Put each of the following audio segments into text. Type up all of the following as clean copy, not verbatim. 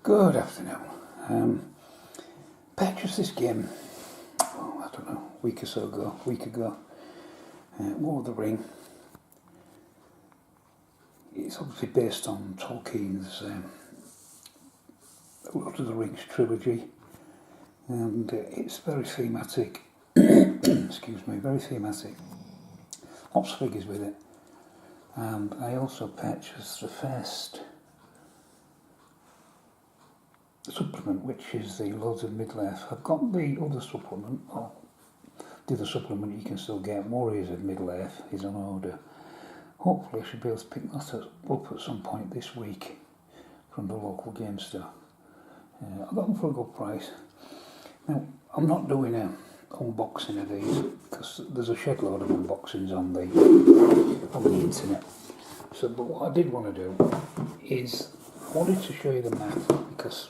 Good afternoon. Purchased this game, I don't know, a week ago. War of the Ring. It's obviously based on Tolkien's Lord of the Rings trilogy, and it's very thematic. Excuse me, very thematic. Lots of figures with it. And I also purchased the first supplement, which is the Lords of Middle-earth. I've got the other supplement, or the other supplement you can still get, Warriors of Middle-earth, is on order. Hopefully I should be able to pick that up at some point this week from the local game store. I got them for a good price. Now, I'm not doing an unboxing of these because there's a shed load of unboxings on the internet. So, but what I did want to do is I wanted to show you the map because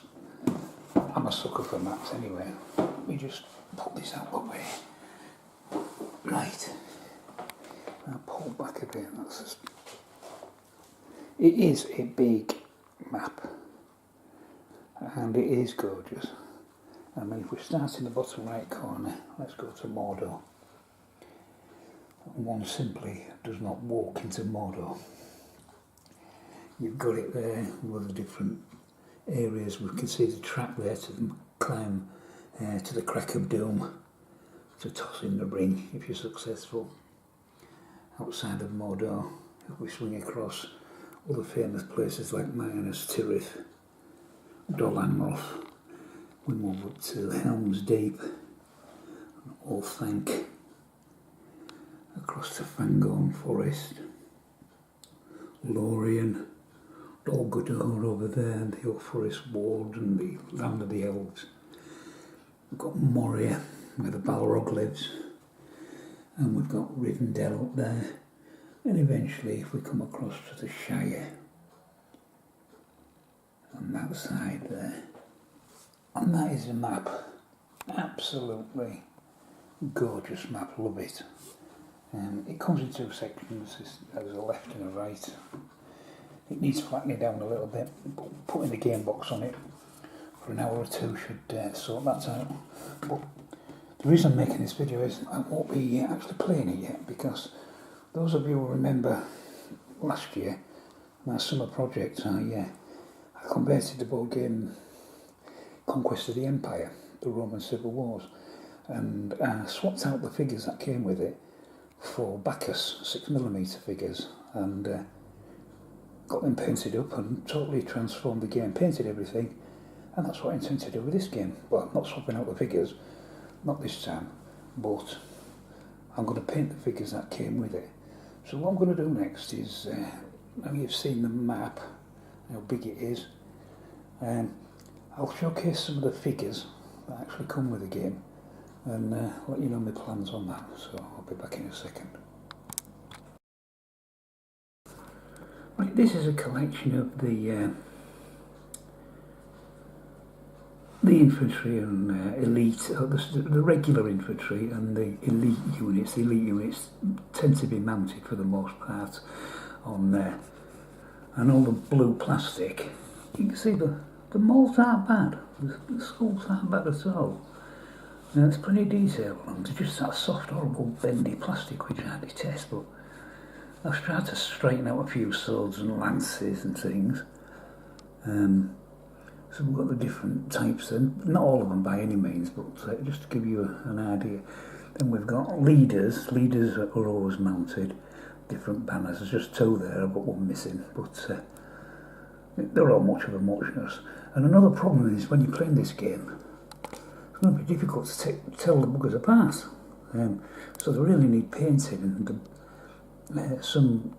I'm a sucker for maps anyway. Let me just put this out the way. Right. I'll pull back a bit. It is a big map. And it is gorgeous. I mean, if we start in the bottom right corner, let's go to Mordor. One simply does not walk into Mordor. You've got it there with the different areas. We can see the track there to climb to the Crack of Doom, to toss in the ring if you're successful. Outside of Mordor, if we swing across other famous places like Minas Tirith, Dol Amroth, we move up to Helm's Deep, Ulthanc, across to Fangorn Forest, Lorien, Dol Guldur over there, and the Oak Forest Ward and the Land of the Elves. We've got Moria, where the Balrog lives, and we've got Rivendell up there, and eventually if we come across to the Shire, on that side there. And that is a map. Absolutely gorgeous map, love it. It comes in two sections, there's a left and a right. It needs flattening down a little bit, but putting the game box on it for an hour or two should sort that out. But the reason I'm making this video is I won't be actually playing it yet, because those of you who remember last year, my summer project, I converted the board game Conquest of the Empire, the Roman Civil Wars, and swapped out the figures that came with it for Bacchus 6mm figures, and got them painted up and totally transformed the game, painted everything, and that's what I intend to do with this game. Well, I'm not swapping out the figures, not this time, but I'm going to paint the figures that came with it. So what I'm going to do next is, now you've seen the map, how big it is, I'll showcase some of the figures that actually come with the game and let you know my plans on that, so I'll be back in a second. Right, this is a collection of the infantry and elite, the regular infantry and the elite units. The elite units tend to be mounted for the most part on there, and all the blue plastic. You can see the molds aren't bad, the sculpts aren't bad at all. It's pretty detailed, and it's just that soft, horrible, bendy plastic which I detest, but I've tried to straighten out a few swords and lances and things. So we've got the different types, and not all of them by any means, but just to give you an idea. Then we've got leaders. Leaders are always mounted, different banners. There's just two there, I've got one missing, but they're all much of a muchness. And another problem is when you're playing this game, it's going to be difficult to tell the buggers apart. So they really need painting and some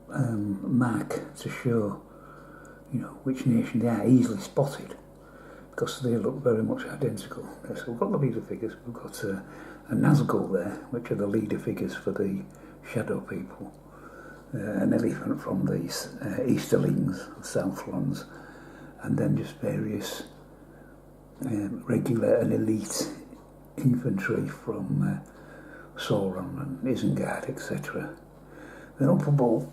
mark to show, you know, which nation they are, easily spotted, because they look very much identical. So we've got the leader figures, we've got a Nazgul there, which are the leader figures for the Shadow people, an elephant from the Easterlings, Southlands, and then just various regular and elite infantry from Sauron and Isengard, etc. Then up above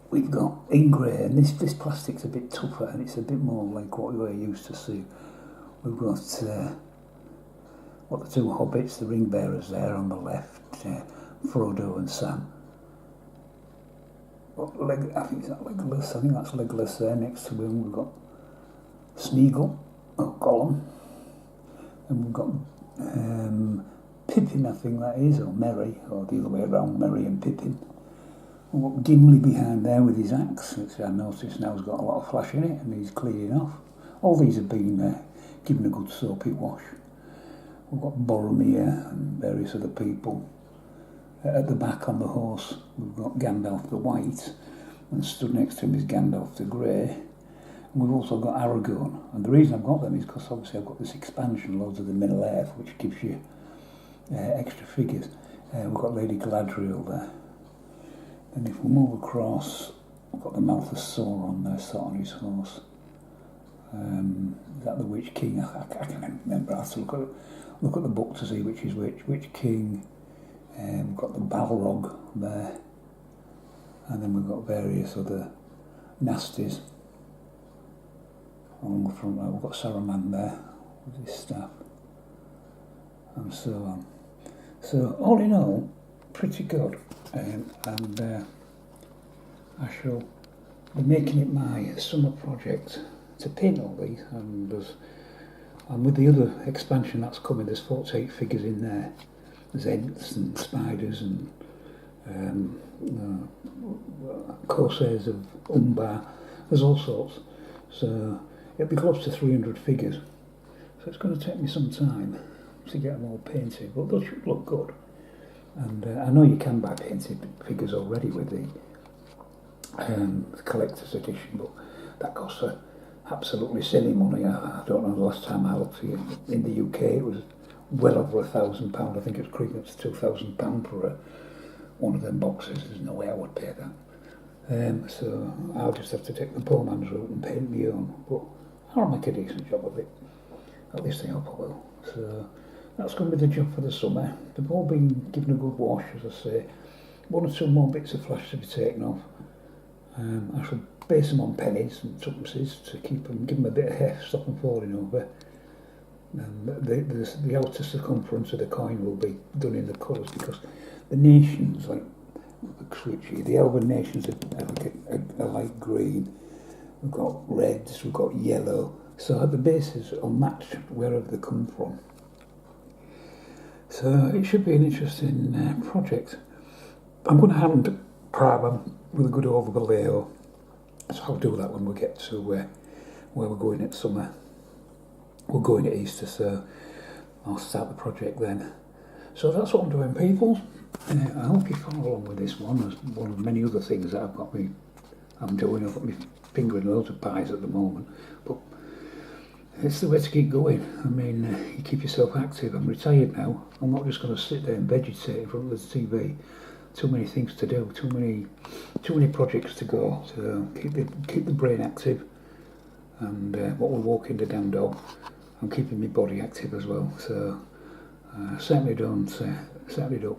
we've got in grey, and this plastic's a bit tougher and it's a bit more like what we're used to see. We've got the two hobbits, the ring bearers there on the left, Frodo and Sam. I think that's Legolas there next to him. We've got Smeagol, Gollum, and we've got Pippin, I think that is, or Merry, or the other way around, Merry and Pippin. We've got Gimli behind there with his axe, which I noticed now has got a lot of flash in it, and he's cleaning off. All these have been given a good soapy wash. We've got Boromir and various other people. At the back on the horse, we've got Gandalf the White, and stood next to him is Gandalf the Grey. And we've also got Aragorn. And the reason I've got them is because obviously I've got this expansion, loads of the Middle Earth, which gives you extra figures. We've got Lady Galadriel there. And if we move across, we've got the mouth of Sauron there, sat on his horse. Is that the Witch King? I can't remember. I have to look at the book to see which is which king. We've got the Balrog there, and then we've got various other nasties along the front there. We've got Saruman there with his staff, and so on. So all in all, pretty good, and I shall be making it my summer project to paint all these, and with the other expansion that's coming, there's 48 figures in there. There's Ents and spiders and Corsairs of Umbar. There's all sorts. So it'll be close to 300 figures. So it's going to take me some time to get them all painted, but they should look good. And I know you can buy painted figures already with the collector's edition, but that costs absolutely silly money. I don't know the last time I looked in the UK, it was well over £1,000. I think it was creeping up to £2,000 for one of them boxes. There's no way I would pay that. So I'll just have to take the poor man's route and paint my own. But I'll make a decent job of it. At least I hope I will. So that's going to be the job for the summer. They've all been given a good wash, as I say. One or two more bits of flash to be taken off. I shall base them on pennies and tuppences to keep them, give them a bit of heft, stop them falling over. And the outer circumference of the coin will be done in the colours, because the nations, like the Elven nations, are light green. We've got reds, we've got yellow. So the bases will match wherever they come from. So it should be an interesting project. I'm going to hand primer with a good overlay, so I'll do that when we get to where we're going at summer. We're going at Easter, so I'll start the project then. So that's what I'm doing, people. I hope you follow along with this one. There's one of many other things that I'm doing. I've got my finger in loads of pies at the moment, but it's the way to keep going. I mean, you keep yourself active. I'm retired now. I'm not just going to sit there and vegetate in front of the TV. Too many things to do. Too many projects to go. So keep the brain active. And what we're walking the damn dog, I'm keeping my body active as well. So certainly don't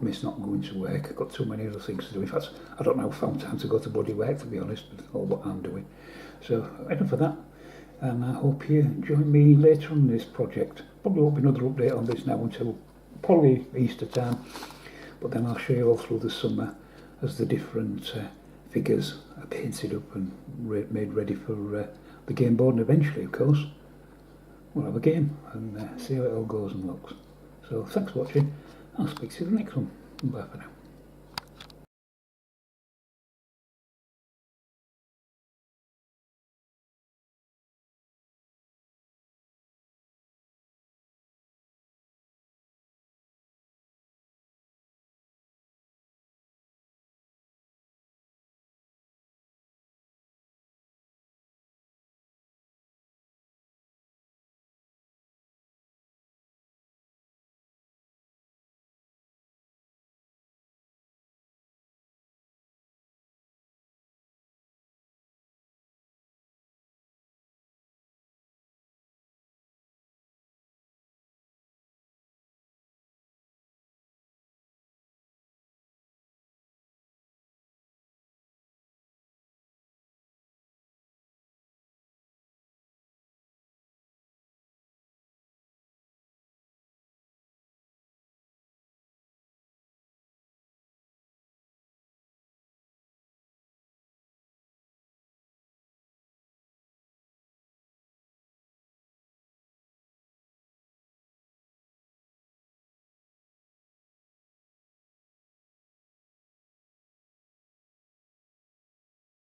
miss not going to work. I've got too many other things to do. In fact, I don't know if I found time to go to bloody work, to be honest, with all what I'm doing. So enough of that. And I hope you join me later on this project. Probably won't be another update on this now until probably Easter time. But then I'll show you all through the summer as the different figures are painted up and made ready for the game board, and eventually, of course, we'll have a game and see how it all goes and looks. So thanks for watching. I'll speak to you in the next one. Bye for now.